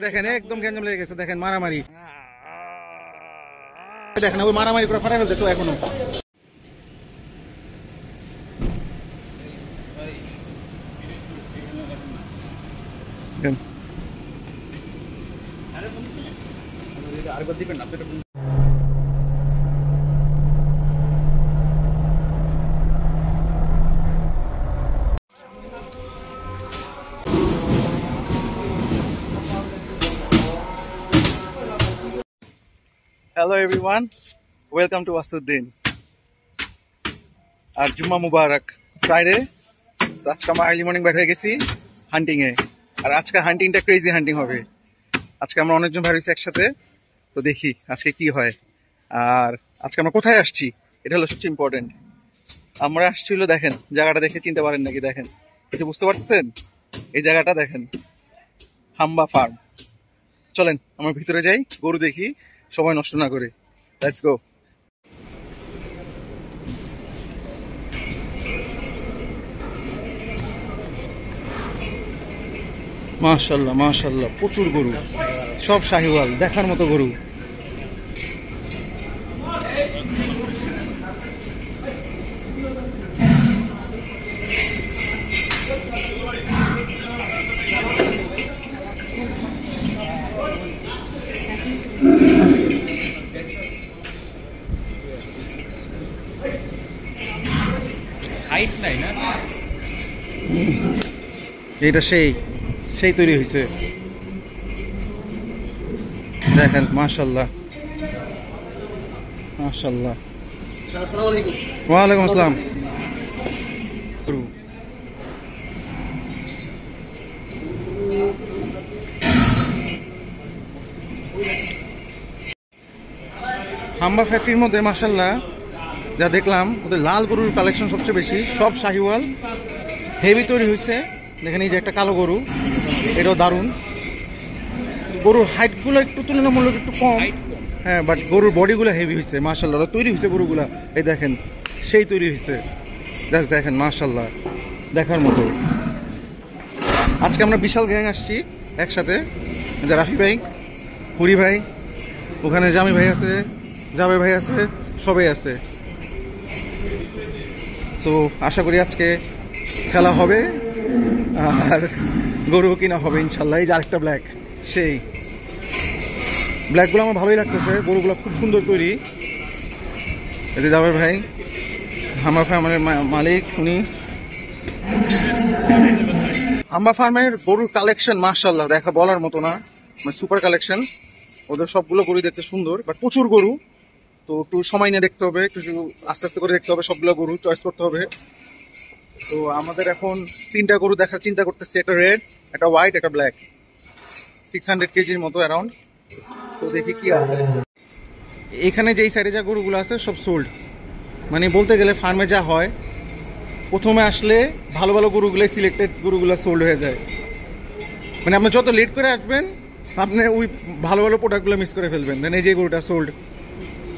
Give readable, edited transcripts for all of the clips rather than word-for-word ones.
দেখেন একদম গ্যাঞ্জাম লেগে গেছে, দেখেন মারামারি, দেখেন ওই মারামারি করে ফাটাই ফেলছে তো এখনো। Hello everyone, welcome to Wasuddin. আর জুম্মা মুবারক, ফ্রাইডে। আজকে আমরা আর্লি মর্নিং বের হয়ে গেছি হান্টিং এ। আর আজকে হান্টিংটা ক্রেজি হান্টিং হবে। আজকে আমরা অনেকজন বের হয়েছি একসাথে, তো দেখি আজকে কি হয়। আর আজকে আমরা কোথায় আসছি এটা হলো সবচেয়ে ইম্পর্টেন্ট। আমরা আসছি হলো, দেখেন জায়গাটা দেখে চিনতে পারেন নাকি, দেখেন কিছু বুঝতে পারতেছেন? এই জায়গাটা দেখেন, হাম্বা ফার্ম। চলেন আমরা ভিতরে যাই, গরু দেখি, সময় নষ্ট না করে। Let's go. মাশাআল্লাহ মাশাআল্লাহ, প্রচুর গরু, সব শাহিওয়াল, দেখার মতো গরু। এটা সেই সেই তৈরি হয়েছে, দেখেন মাশাআল্লাহ মাশাআল্লাহ। ওয়ালাইকুম আসসালাম। হাম্বা ফ্যাক্টরির মধ্যে মাশাআল্লাহ যা দেখলাম, ওদের লাল গরুর কালেকশন সবচেয়ে বেশি, সব শাহিওয়াল, হেভি তৈরি হয়েছে। দেখেন এই যে একটা কালো গরু, এটাও দারুণ। গরুর হাইটগুলো একটু তুলনামূলক একটু কম, হ্যাঁ, বাট গরুর বডিগুলো হেভি হয়েছে মাশাআল্লাহ। তৈরি হয়েছে গরুগুলা, এই দেখেন সেই তৈরি হয়েছে, জাস্ট দেখেন মাশাআল্লাহ, দেখার মতো। আজকে আমরা বিশাল গ্যাং আসছি একসাথে, যে রাফি ভাই, হুরি ভাই, ওখানে জামি ভাই আছে, জাবে ভাই আছে, সবাই আছে। সো আশা করি আজকে খেলা হবে আর গরু কিনা হবে ইনশাল্লাহ। এই যে আরেকটা ব্ল্যাক, সেই ব্ল্যাকগুলো আমার ভালোই লাগতেছে, গরুগুলো খুব সুন্দর তৈরি। এই যে জাবের ভাই, হাম্বা ফার্মের মালিক, উনি। হাম্বা ফার্মের গরুর কালেকশন মাশাআল্লাহ দেখা বলার মতো না, মানে সুপার কালেকশন। ওদের সবগুলো গরু দেখতে সুন্দর, বাট প্রচুর গরু, তো একটু সময় নিয়ে দেখতে হবে, একটু আস্তে আস্তে করে দেখতে হবে, সবগুলো গরু চয়েস করতে হবে। তো আমাদের এখন 3টা গরু দেখার চিন্তা করতেছি, একটা রেড, একটা হোয়াইট, একটা ব্ল্যাক, 600 কেজির মতো অ্যারাউন্ড। তো দেখি কি আছে এখানে। যেই সাইডে যা গরুগুলো আছে সব সোল্ড, মানে বলতে গেলে ফার্মে যা হয়, প্রথমে আসলে ভালো ভালো গরুগুলো, সিলেক্টেড গরুগুলো সোল্ড হয়ে যায়। মানে আপনি যত লেট করে আসবেন, আপনি ওই ভালো ভালো প্রোডাক্টগুলো মিস করে ফেলবেন। দেন এই যে গরুটা সোল্ড,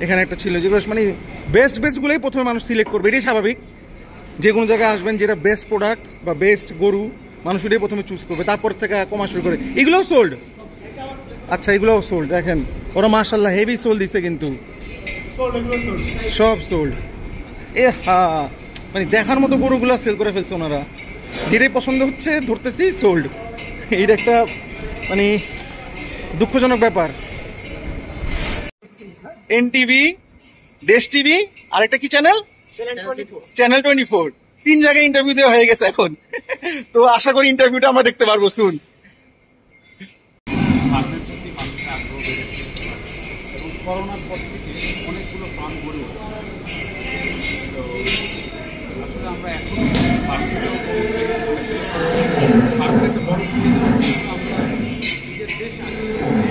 এখানে একটা ছিল, যেগুলো মানে বেস্টগুলোই প্রথমে মানুষ সিলেক্ট করবে, এটাই স্বাভাবিক। যে কোনো জায়গায় আসবেন, যেটা বেস্ট প্রোডাক্ট বা বেস্ট গরু, মানুষ এটাই প্রথমে চুজ করবে, তারপর থেকে কমা শুরু করে। এগুলোও সোল্ড, আচ্ছা এগুলোও সোল্ড, দেখেন ওরা মাশাআল্লাহ হেভি সোল্ড দিচ্ছে, কিন্তু সব সোল্ড। এ হা, মানে দেখার মতো গরুগুলো সেল করে ফেলছে ওনারা, যেটাই পছন্দ হচ্ছে ধরতেছি সোল্ড। এইটা একটা মানে দুঃখজনক ব্যাপার। এনটিভি, দেশ টিভি, আর একটা কি চ্যানেল, চ্যানেল 24, 3 জায়গায় ইন্টারভিউ দেওয়া হয়ে গেছে এখন। তো আশা করি ইন্টারভিউটা আমরা দেখতে পারবো সুন। করোনার পর থেকে অনেকগুলো ফার্ম গড়ে উঠেছে, তো আসলে আমরা এখন ফার্মের একটা বড় আমরা নিজের দেশ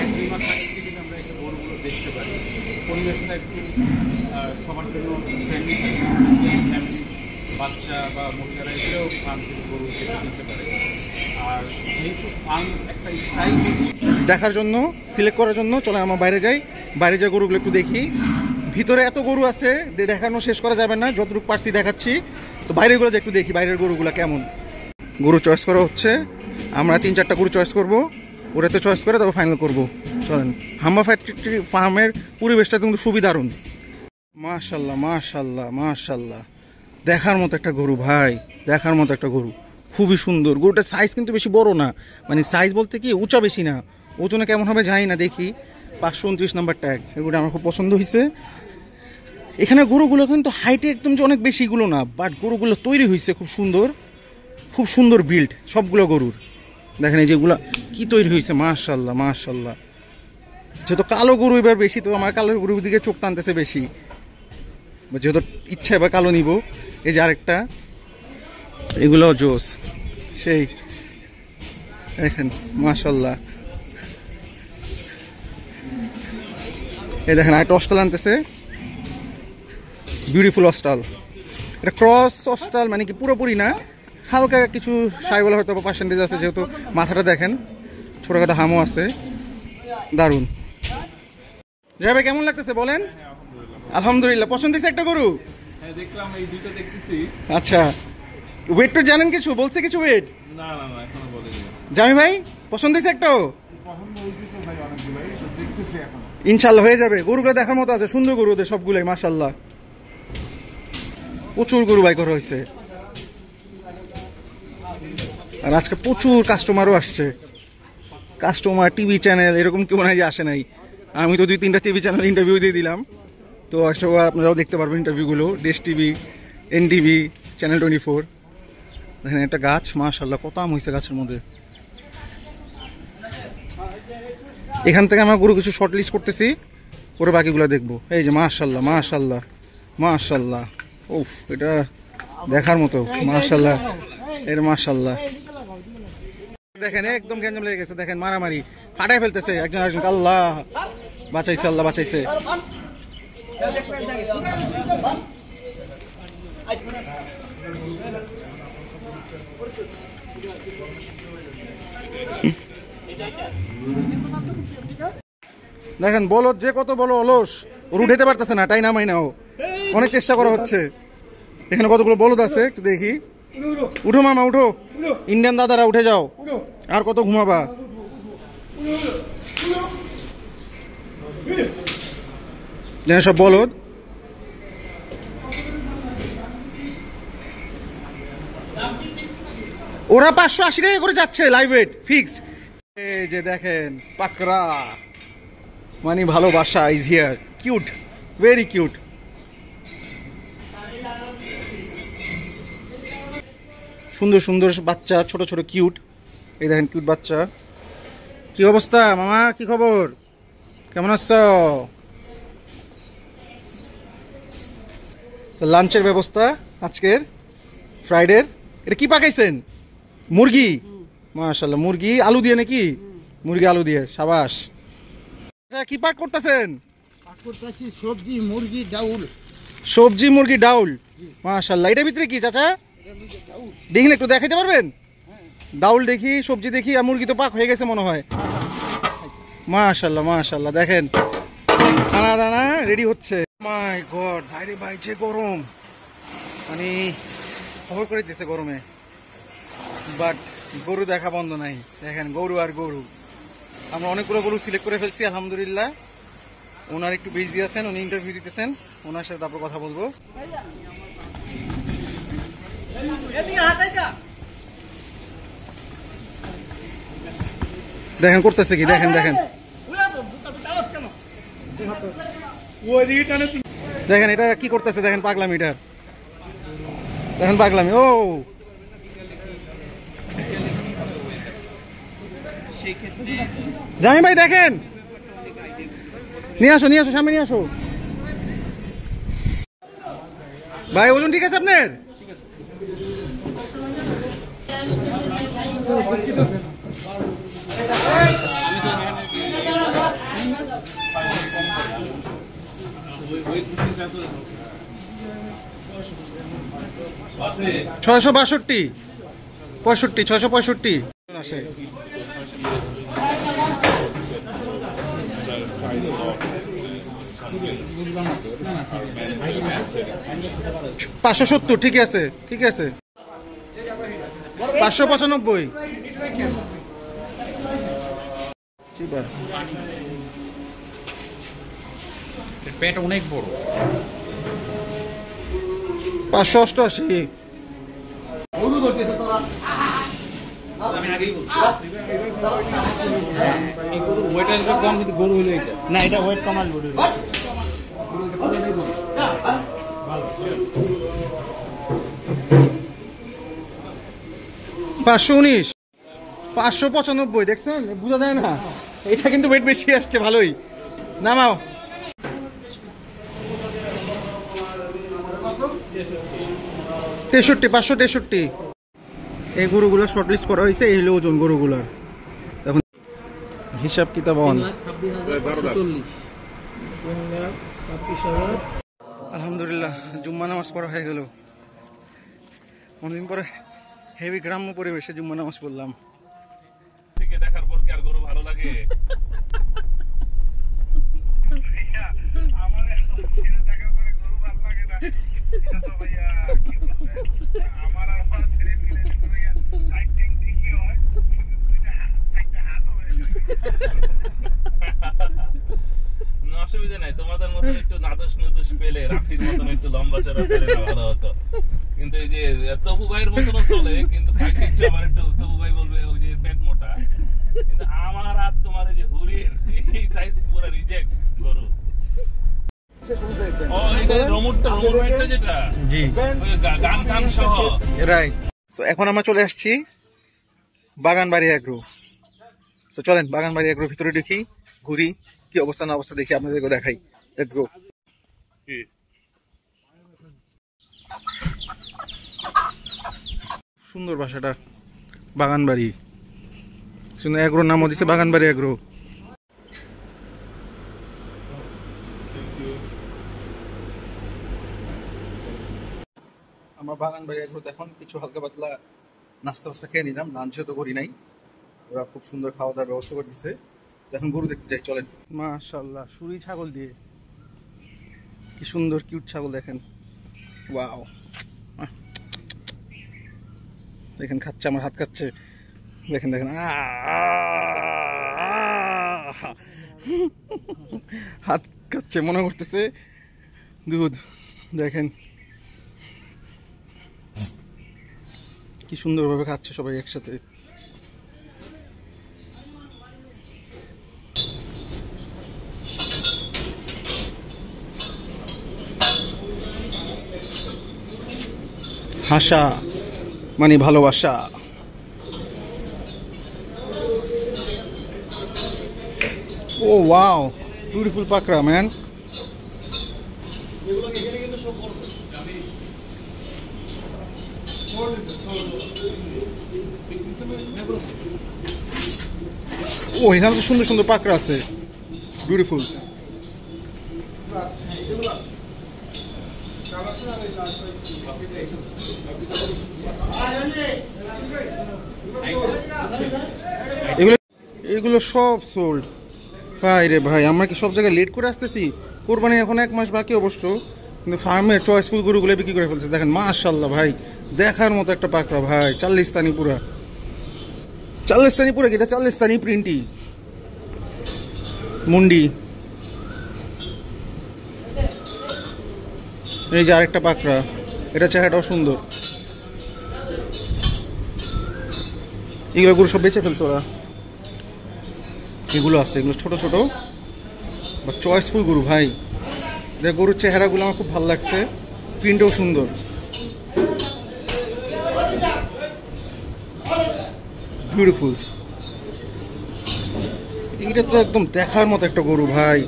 এক বিমা থাকতে কিন্তু আমরা একটা গরুগুলো দেখতে পারি, পরিবেশটা একটু সবার জন্য ফ্রেন্ডলি, ফ্যামিলি, বাচ্চা বা মহিলারা এসেও ফার্ম থেকে গরু দেখতে পারে। আর যেহেতু ফার্ম একটা স্থায়ী দেখার জন্য, সিলেক্ট করার জন্য, চলে আমরা বাইরে যাই, বাইরে যা গরুগুলো একটু দেখি। ভিতরে এত গরু আছে দেখানো শেষ করা যাবে না, যতটুকু পারছি দেখাচ্ছি। তো বাইরের গুলো একটু দেখি, বাইরের গরুগুলো কেমন। গরু চয়েস করা হচ্ছে, আমরা 3-4টা গরু চয়েস করব, ওটাতে চয়েস করে তবে ফাইনাল করবো। চলেন। হাম্বা ফ্যাক্টরি ফার্মের পরিবেশটা কিন্তু খুবই দারুণ। মাশাল্লাহ মাশাল্লাহ মাশাল্লাহ, দেখার মতো একটা গরু ভাই, দেখার মতো একটা গরু, খুবই সুন্দর। গরুটার সাইজ কিন্তু বেশি বড় না, মানে সাইজ বলতে কি উঁচা বেশি না, ওজনে কেমন হবে জানি না, দেখি। 529 নাম্বার ট্যাগ, এগুলো আমার খুব পছন্দ হয়েছে। এখানে গরুগুলো কিন্তু হাইটে একদম যে অনেক বেশিগুলো না, বাট গরুগুলো তৈরি হয়েছে খুব সুন্দর, খুব সুন্দর বিল্ড সবগুলো গরুর। দেখেন এই যেগুলো কি তৈরি হয়েছে, মাশাল্লাহ মাশাল্লাহ। যেহেতু কালো গরু এবার বেশি, তো আমার কালো গরুর দিকে চোখ টানতেছে বেশি, যেহেতু ইচ্ছা এবার কালো নিব। এই যে আরেকটা, এগুলো জোস সেই, দেখেন মাশাল্লাহ। এই দেখেন আরেকটা অস্টাল আনতেছে, বিউটিফুল অস্টাল। এটা ক্রস অস্টাল, মানে কি পুরোপুরি না, হালকা কিছু সাইবল হয়তো পার্সেন্টেজ আছে, যেহেতু মাথাটা দেখেন ছোটখাটো হামও আছে, দারুণ। যাবে কেমন লাগতেছে বলেন? আলহামদুলিল্লাহ। পছন্দ হয়েছে একটা গরু? হ্যাঁ দেখলাম, এই দুটো দেখতেছি। আচ্ছা, ওয়েট তো জানেন কিছু? বলছে কিছু ওয়েট? না না না, এখনো বলেনি। জামি ভাই পছন্দ হয়েছে একটাও? ইনশাল্লাহ হয়ে যাবে। গরুগুলো দেখার মতো আছে, সুন্দর গরু ওদের সবগুলোই মাশাল্লাহ। প্রচুর গরু বাই করা হয়েছে, আর আজকে প্রচুর কাস্টমারও আসছে। কাস্টমার, টিভি চ্যানেল এরকম কেউ নাই যে আসে নাই। আমি তো 2-3টা টিভি চ্যানেল ইন্টারভিউ দিয়ে দিলাম, তো আসলে আপনারাও দেখতে পারবেন ইন্টারভিউগুলো। দেশ টিভি, এনটিভি, চ্যানেল 24। দেখেন একটা গাছ, মাশাল্লাহ কত আম হয়েছে গাছের মধ্যে। এখান থেকে আমরা গরু কিছু শর্ট লিস্ট করতেছি, পরে বাকিগুলো দেখবো। এই যে মাশাল্লাহ মাশাল্লাহ মাশাল্লাহ, উফ এটা দেখার মতো, মাশাল্লাহ এটা মাশাল্লাহ। দেখেন একদম গ্যাঞ্জাম লেগে গেছে, দেখেন মারামারি ফাটাই ফেলতেছে একজন আরেকজন। আল্লাহ বাঁচাইছে, আল্লাহ বাঁচাইছে। দেখেন বলদ যে কত বলো অলস, ওর উঠাইতে পারতেছে না, তাই নামাই না, ও অনেক চেষ্টা করা হচ্ছে। এখানে কতগুলো বলদ আছে একটু দেখি। উঠো মামা উঠো, ইন্ডিয়ান দাদারা উঠে যাও, আর কত ঘুমাবা। দেখেন সব বলদ। ওরা 580 টাকা করে যাচ্ছে লাইভ ওয়েট ফিক্সড। এই যে দেখেন পাকরা, মানে ভালোবাসা is here, cute, very cute. সুন্দর সুন্দর বাচ্চা, ছোট ছোট কিউট। এই দেখেন কিউট বাচ্চা। কি অবস্থা মামা, কি খবর, কেমন আছো? লাঞ্চের ব্যবস্থা আজকের ফ্রাইডে। এটা কি পাকাইছেন? মুরগি, মাশাআল্লাহ। মুরগি আলু দিয়ে নাকি? মুরগি আলু দিয়ে, সাবাস। আচ্ছা কি পাক করতেছেন? সবজি মুরগি ডাউল। সবজি মুরগি ডাউল, মাশাআল্লাহ। এটার ভিতরে কি চাচা দেখি, একটু দেখাইতে পারবেন? ডাউল দেখি, সবজি দেখি, আর মুরগি তো পাক হয়ে গেছে মনে হয়। মাশাআল্লাহ মাশাআল্লাহ। দেখেন খানা দানা রেডি হচ্ছে। মাই গড ভাইরে ভাই, যে গরম, মানে খবর করে দিতেছে গরমে, বাট গরু দেখা বন্ধ নাই। দেখেন গরু আর গরু। আমরা অনেকগুলো গরু সিলেক্ট করে ফেলছি আলহামদুলিল্লাহ। ওনার একটু বিজি আছেন, উনি ইন্টারভিউ দিতেছেন, ওনার সাথে তারপর কথা বলবো। দেখেন করতেছে কি, দেখেন দেখেন দেখেন এটা কি করতেছে, দেখেন পাগলামি, এটা দেখেন পাগলামি। ও জামি ভাই দেখেন, নিয়ে আসো নিয়ে আসো, সামনে নিয়ে আসো ভাই। ওজন ঠিক আছে আপনার? 662, 65, 665 আসে। 570, ঠিক আছে ঠিক আছে। 595। চিবা পেট অনেক বড়। 588। আমি আগেই বলছি এই গরু ওয়েটের কম, কিন্তু গরু হইলো এটা না, এটা ওয়েট কমাল গরু। 519, 595 দেখছেন, বোঝা যায় না। এটা কিন্তু ওয়েট বেশি আসছে, ভালোই। নামাও। 63, 563। এই গরুগুলো শর্টলিস্ট করা হয়েছে, এই হলো ওজন গরুগুলার। তখন হিসাব কিতাব অন। আলহামদুলিল্লাহ জুম্মা নামাজ পড়া হয়ে গেল। অনেকদিন পরে হেভি গ্রাম্য পরিবেশে জুম্মা নামাজ পড়লাম। থেকে দেখার পর কি আর গরু ভালো লাগে? অসুবিধা নাই, তোমাদের মতন একটু নাদুস নুদুস পেলে, রাফির মতন একটু লম্বা চড়া পেলে না ভালো হতো। কিন্তু এই যে তবু ভাইয়ের মতনও চলে, কিন্তু আবার একটু তবু ভাই বলবে ওই যে পেট মোটা। কিন্তু আমার আর তোমার এই যে হুরির এই সাইজ পুরো রিজেক্ট গরু। ও এটা রমুরটা যেটা, জি ওই গান টান সহ। রাইট। সো এখন আমরা চলে আসছি বাগানবাড়ি এগ্রো। সো চলেন বাগানবাড়ি এগ্রোর ভিতরে দেখি, ঘুরি, কি অবস্থা না অবস্থা দেখি, আপনাদেরকে দেখাই। Let's go. সুন্দর বাসাটা, বাগানবাড়ি। শুনে এগ্রোর নামও দিছে বাগানবাড়ি এগ্রো। আমরা বাগানবাড়ি এগ্রোতে এখন কিছু হালকা পাতলা নাস্তা ফাস্তা খেয়ে নিলাম, লাঞ্চও তো করি নাই। ওরা খুব সুন্দর খাওয়া দাওয়ার ব্যবস্থা করে দিচ্ছে। এখন গরু দেখতে চাই, চলেন। মাশাআল্লাহ, সুরি ছাগল দিয়ে কি সুন্দর কিউট ছাগল, দেখেন। ওয়াও, দেখেন খাচ্ছে, আমার হাত খাচ্ছে, দেখেন দেখেন, হাত খাচ্ছে, মনে করতেছে দুধ। দেখেন কি সুন্দরভাবে খাচ্ছে সবাই একসাথে। হাসা মানে ভালোবাসা। ও ওয়াও, বিউটিফুল পাকড়া ম্যান। ও এখানে তো সুন্দর সুন্দর পাকড়া আছে, বিউটিফুল। এগুলো সব সোল্ড। ভাই রে ভাই, আমরা কি সব জায়গায় লেট করে আসতেছি? কোরবানি এখন 1 মাস বাকি অবশ্য, কিন্তু ফার্মের চয়েসফুল গরুগুলো বিক্রি করে ফেলছে। দেখেন মাশাআল্লাহ ভাই, দেখার মতো একটা পাকড়া ভাই। চাল্লিস্তানি পুরা, চাল্লিস্তানি পুরা, কি এটা চাল্লিস্তানি প্রিন্টি মুন্ডি। এই যে আরেকটা পাকড়া, এটা চেহারাটাও সুন্দর। এগুলো গরু সব বেঁচে ফেলছে ওরা। এগুলো আছে, এগুলো ছোট ছোট বা চয়েসফুল গরু ভাই। দেখ গরুর চেহারাগুলো আমার খুব ভালো লাগছে, প্রিন্টও সুন্দর, বিউটিফুল। এইটা তো একদম দেখার মতো একটা গরু ভাই,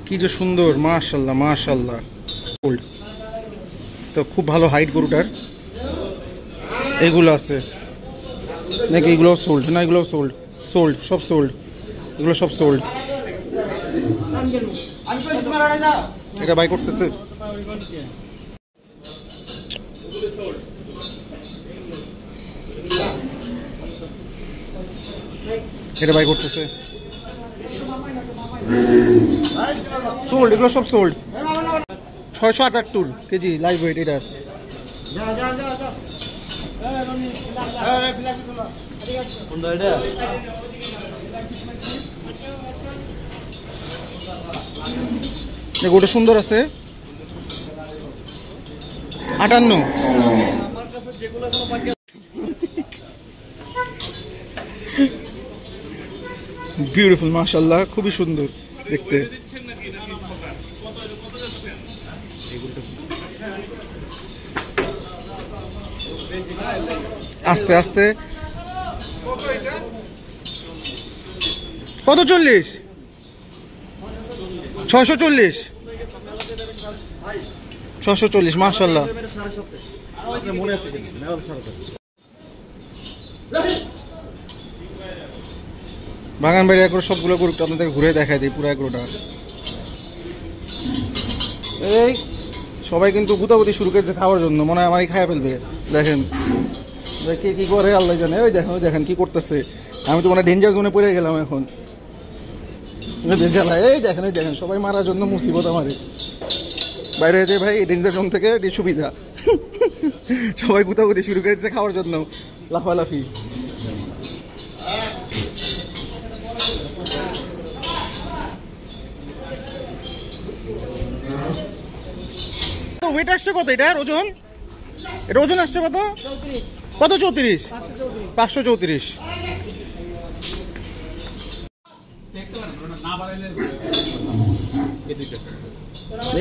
কি যে সুন্দর, মাশাআল্লাহ মাশাআল্লাহ। তো খুব ভালো হাইট গরুটার। এগুলো আছে নাকি? এগুলো সোল্ড না? এগুলো সোল্ড, সোল্ড, সব সোল্ড, এগুলো সব সোল্ড। এটা বাই করতেছে। এটা বাই করতেছে, সোল্ড, এগুলো সব সোল্ড। 678 কেজি লাইভ ওয়েট এটার। গোটা সুন্দর আছে 58। বিউটিফুল মাশাআল্লাহ, খুবই সুন্দর দেখতে। আস্তে আস্তে কত 40 640 640 মাশাআল্লাহ। বাগান বাড়ি একবার সবগুলো গরু আপনাদের ঘুরে দেখাই দিই পুরো এগুলোটা। এই সবাই কিন্তু গুতাগুতি শুরু করেছে খাওয়ার জন্য, মনে হয় আমারই খাইয়া ফেলবে। দেখেন কে কি করে আল্লাহ জানে। ওই দেখেন কি করতেছে, আমি তো মনে ডেঞ্জার জোনে পড়ে গেলাম এখন। এই দেখেন সবাই মারার জন্য মুসিবত আমারে বাইরে যে ভাই ডেঞ্জার জোন থেকে এটি সুবিধা। সবাই গুতাগুতি শুরু করেছে খাওয়ার জন্য, লাফালাফি। ওয়েট আসছে কত এটার ওজন? এটা ওজন আসছে কত? কত 34? 534।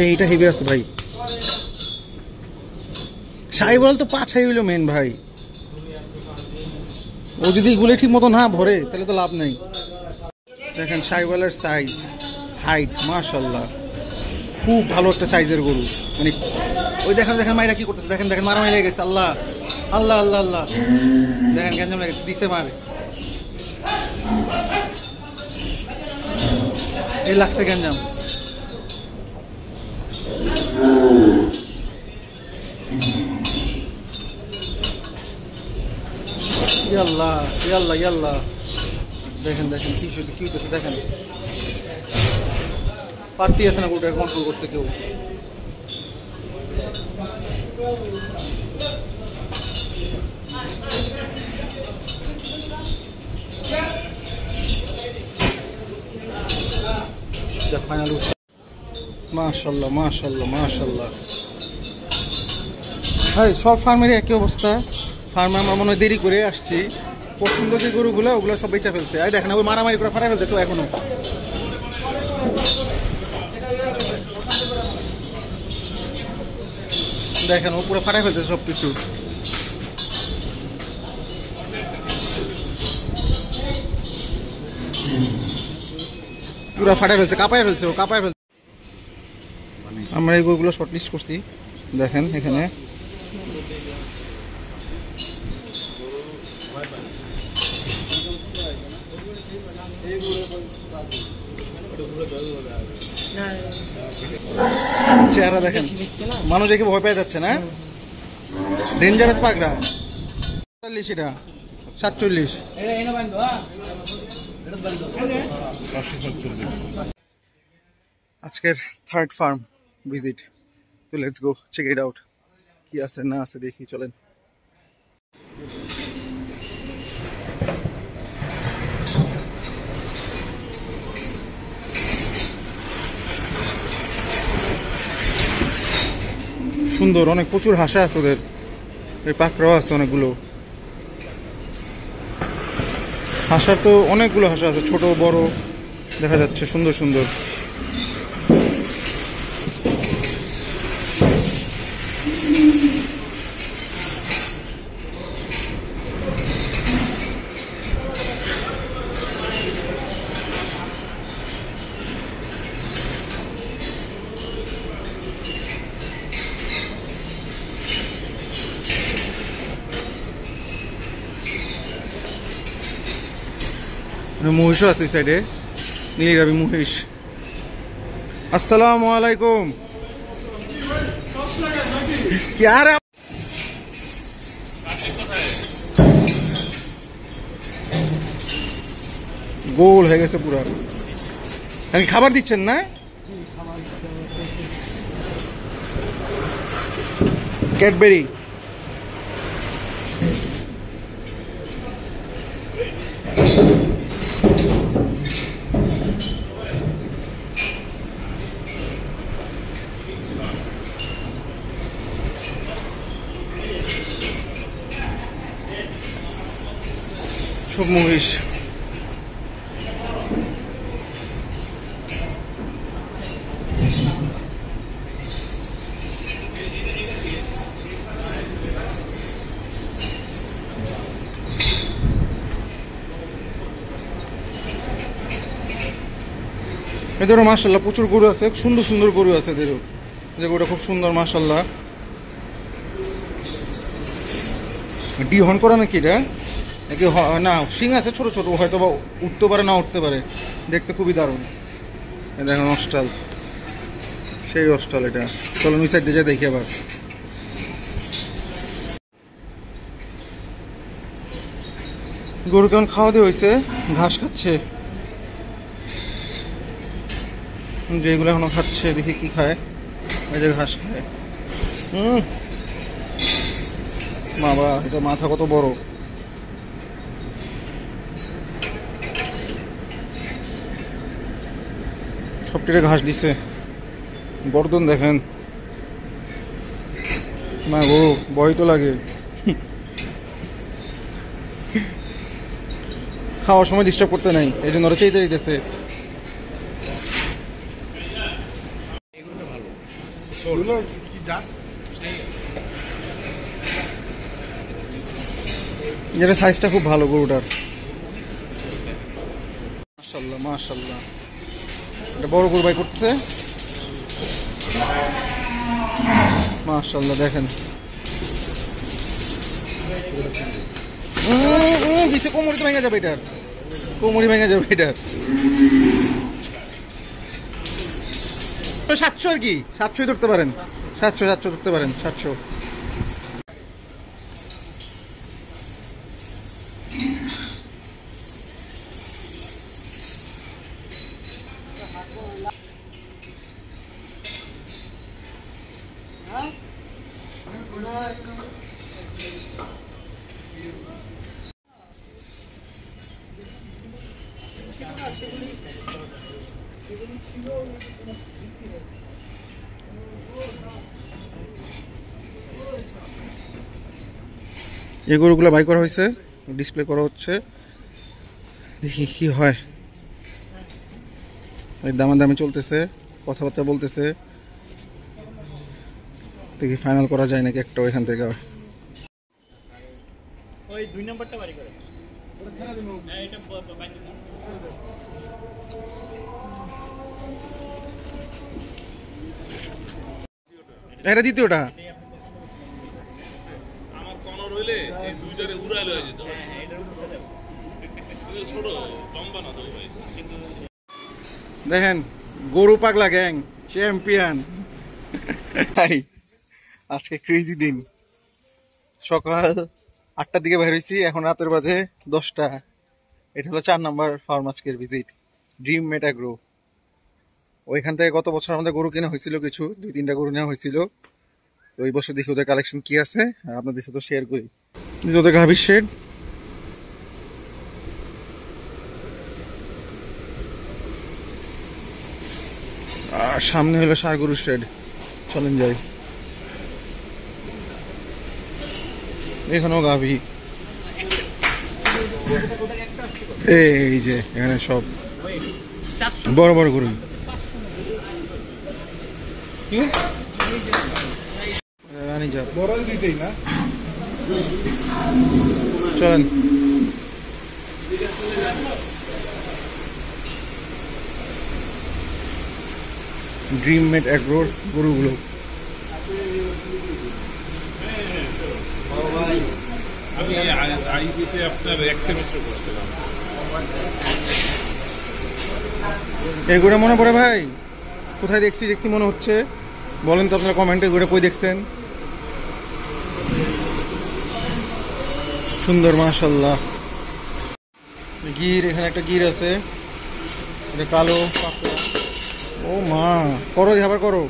এইটা হেভি আছে ভাই। সাইবল তো পাছাই হইলো মেন ভাই। ও যদি এগুলো ঠিক মতো না ভরে তাহলে তো লাভ নাই। দেখেন সাইবলের সাইজ, হাইট মাশাআল্লাহ, খুব ভালো একটা সাইজের গরু। মানে ওই দেখেন মাইরা কি করতেছে, দেখেন মারা লেগে গেছে। আল্লাহ আল্লাহ আল্লাহ আল্লাহ, দেখেন গ্যাঞ্জাম লেগেছে, দিছে মারে, এই লাগছে গ্যাঞ্জাম। ইয়াল্লাহ ইয়াল্লাহ ইয়াল্লাহ, দেখেন কি হইতেছে। দেখেন পারতি আছে না গরুটা কন্ট্রোল করতে কেউ। মাশাআল্লাহ মাশাআল্লাহ মাশাআল্লাহ। ভাই সব ফার্মেরই একই অবস্থা। ফার্মে আমরা মনে হয় দেরি করে আসছি। পছন্দ যে গরুগুলো ওগুলো সব বেচা ফেলছে। আর দেখেন ওই মারামারি করে ফাটাই ফেলছে তো এখনো। দেখেন ও পুরো ফাটাই ফেলছে সবকিছু। পুরো ফাটাই ফেলছে, কাঁপাই ফেলছে। আমরা এই গরুগুলো শর্ট লিস্ট করছি, দেখেন এখানে। চেহারা দেখেন, মানুষ দেখে ভয় পেয়ে যাচ্ছে না। ডেঞ্জারাস পাগড়া 47, এটা 47। আজকের থার্ড ফার্ম ভিজিট, তো let's go check it out. কি আছে না আছে দেখি, চলেন। সুন্দর, অনেক প্রচুর হাঁসা আছে ওদের, এই পাকড়াও আছে অনেকগুলো। হাঁসার তো অনেকগুলো হাঁসা আছে, ছোট বড় দেখা যাচ্ছে, সুন্দর সুন্দর। মহিষও আছে এই সাইডে, নীলিরাবি মহিষ। আসসালামু আলাইকুম। গোল হয়ে গেছে পুরো। খাবার দিচ্ছেন না? ক্যাডবেরি। মহিষ। এদেরও মাশাল্লাহ প্রচুর গরু আছে, সুন্দর সুন্দর গরু আছে এদেরও। যে গরুটা খুব সুন্দর মাশাল্লাহ। ডি হর্ন করা নাকি এটা? নাকি না সিং আছে ছোট ছোট, হয়তো বা উঠতে পারে না উঠতে পারে, দেখতে খুবই দারুণ। দেখেন অস্টাল, সেই অস্টাল এটা। চলো ওই সাইড দিয়ে দেখি আবার। গরু কেমন খাওয়া দিয়ে হয়েছে, ঘাস খাচ্ছে, যেগুলো এখনো খাচ্ছে, দেখি কি খায়। এই যে ঘাস খায়। বাবা এটা মাথা কত বড়। সবটিরে ঘাস দিছে, গর্দন দেখেন। মা গো ভয় তো লাগে। খাওয়ার সময় ডিস্টার্ব করতে নাই, এই জন্য ওরা চাইতে দিতেছে। যেটা সাইজটা খুব ভালো গরুটার, মাশাআল্লাহ মাশাআল্লাহ। এটা বড় গরু বাই করতেছে, মাশাআল্লাহ। দেখেন দিছে, কোমরি তো ভেঙে যাবে এটার, কোমরি ভেঙে যাবে এটার। 700 আর কি, 700 ধরতে পারেন, 700 ধরতে পারেন, 700। এই গরুগুলো বাই করা হয়েছে, ডিসপ্লে করা হচ্ছে, দেখি কি হয়। দামাদামি চলতেছে, কথাবার্তা বলতেছে, দেখি ফাইনাল করা যায় নাকি একটা ওইখান থেকে। ওই 2 নম্বরটা বাড়ি করে এটা দ্বিতীয়টা। আমার কনর হইলে এই দুইটারে উড়াই লয়ে যেত। ছোট লম্বা না তো ভাই। দেখেন গরু পাগলা গ্যাং চ্যাম্পিয়ন। আজকে ক্রেজি দিন। সকাল 8টার দিকে বের হয়েছি, এখন রাতের বাজে 10টা। এটা হলো 4 নম্বর ফার্ম আজকের ভিজিট, ড্রিম মেট অ্যাগ্রো। ওইখান থেকে গত বছর আমাদের গরু কেনা হয়েছিল, কিছু 2-3টা গরু নেওয়া হয়েছিল। তো এই বছর দেখি ওদের কালেকশন কি আছে, আর আপনাদের সাথে শেয়ার করি। ওদের গাভীর শেড, আর সামনে হলো ষাঁড় গরুর শেড। চলেন যাই। এখানেও গাভী, এই যে এখানে সব বড় বড় গরু। রানী জাত বড় দুইটাই না। চলেন ড্রিম মেট অ্যাগ্রোর গরুগুলো। আমি আইবিতে আপনার এক সেমিস্টার করছিলাম। এগুলো মনে পড়ে ভাই, কোথায় দেখছি মনে হচ্ছে, বলেন তো আপনারা কমেন্টে, এগুলো কই দেখছেন। সুন্দর মাশাআল্লাহ। গির, এখানে একটা গির আছে, এটা কালো পাতলা। ও মা, করো আবার করো।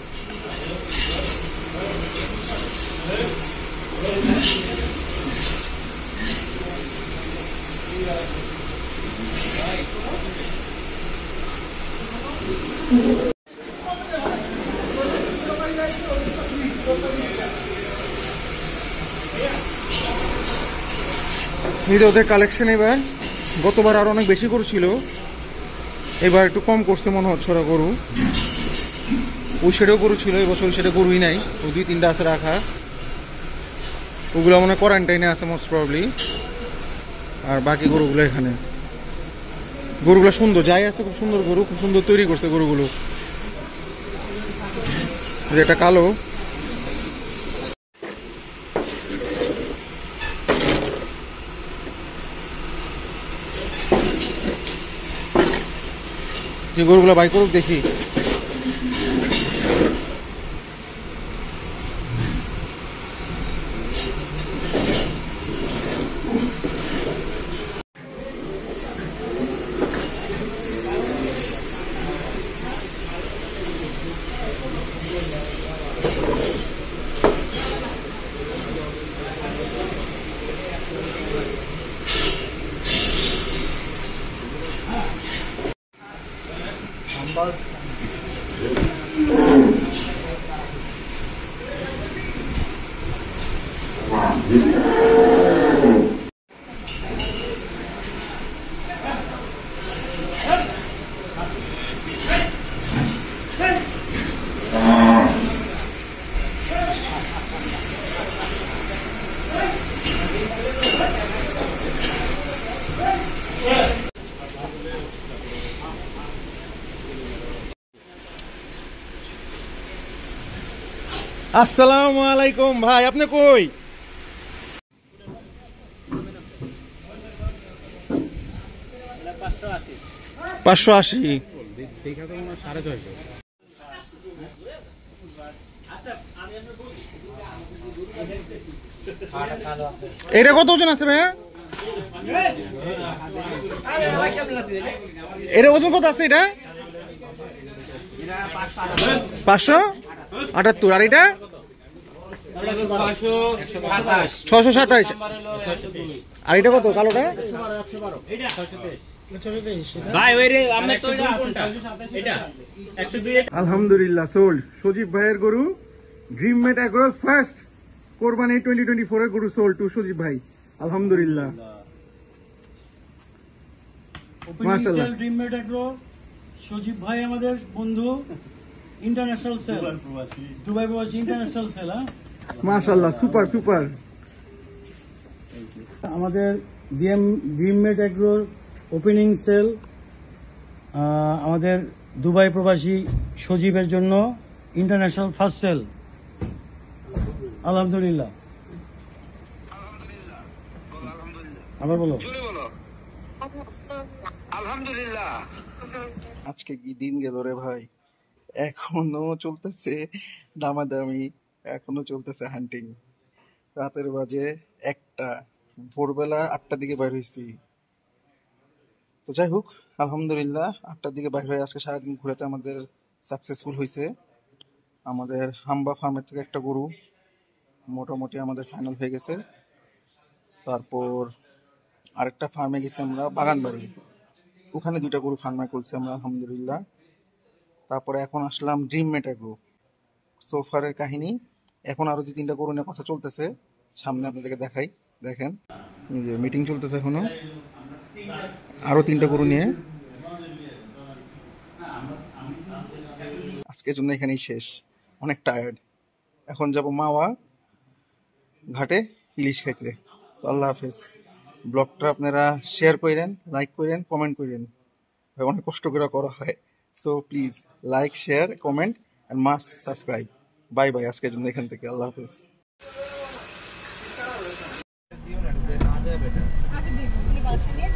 ওদের কালেকশন এবার গতবার আর অনেক বেশি গরু ছিল, এবার একটু কম করছে মনে হচ্ছে ওরা গরু। ওই সাইডেও গরু ছিল, এবছর ওই সাইডে গরুই নাই, ওই 2-3টা আছে রাখা, ওগুলো মনে হয় কোয়ারেন্টাইনে আছে মোস্ট প্রবাবলি। আর বাকি গরুগুলো এখানে। গরুগুলো সুন্দর, যাই আছে খুব সুন্দর গরু, খুব সুন্দর তৈরি করছে গরুগুলো। যেটা কালো, যে গরুগুলো বাই করুক দেখি। আসসালামু আলাইকুম ভাই, আপনি কই? 580। এটা কত ওজন আছে ভাইয়া? এটা ওজন কত আছে? এটা 578। আর এটা 627। আর এটা কত কালোটা? আলহামদুলিল্লাহ সোল্ড। সজীব ভাইয়ের গরু, ড্রিমমেট এগ্রো ফার্স্ট কোরবানি 2024 এর গরু সোল্ড টু সজীব ভাই। আলহামদুলিল্লাহ, মাশাআল্লাহ। ড্রিমমেট এগ্রো, সজীব ভাই আমাদের বন্ধু, ইন্টারন্যাশনাল সেল, দুবাই প্রবাসী ইন্টারন্যাশনাল সেল। মাশাআল্লাহ, সুপার সুপার। আমাদের ড্রিমমেট এগ্রোর ওপেনিং সেল আমাদের দুবাই প্রবাসী সজীবের জন্য ইন্টারন্যাশনাল ফার্স্ট সেল। আলহামদুলিল্লাহ। আবার বলো আলহামদুলিল্লাহ। আজকে কি দিন গেল রে ভাই, এখনো চলতেছে দামাদামি, এখনো চলতেছে হান্টিং। রাতের বাজে 1টা, ভোরবেলা 8টার দিকে বাইর হয়েছি। তো যাই হোক, আলহামদুলিল্লাহ 8টার দিকে বাইর হয়ে আজকে সারাদিন ঘুরাতে আমাদের সাকসেসফুল হয়েছে। আমাদের হাম্বা ফার্মের থেকে একটা গরু মোটামুটি আমাদের ফাইনাল হয়ে গেছে। তারপর আরেকটা ফার্মে গেছি আমরা, বাগানবাড়ি, ওখানে 2টা গরু ফার্মে করছি আমরা আলহামদুলিল্লাহ। তারপরে এখন আসলাম ড্রিমমেট এগ্রো। সোফারের কাহিনী, এখন আরো 2-3টা গরু নিয়ে কথা চলতেছে, সামনে আপনাদেরকে দেখাই। দেখেন এই যে মিটিং চলতেছে এখনো, আরো 3টা গরু নিয়ে। আজকের জন্য এখানেই শেষ, অনেক টায়ার্ড। এখন যাব মাওয়া ঘাটে ইলিশ খাইতে। তো আল্লাহ হাফেজ। ব্লগটা আপনারা শেয়ার করেন, লাইক করেন, কমেন্ট করেন, অনেক কষ্ট করে করা হয়। So please like, share, comment and must subscribe. Bye bye আজকের জন্য এখান থেকে, আল্লাহ হাফেজ। আচ্ছা দিব, তুমি বাসা নিয়ে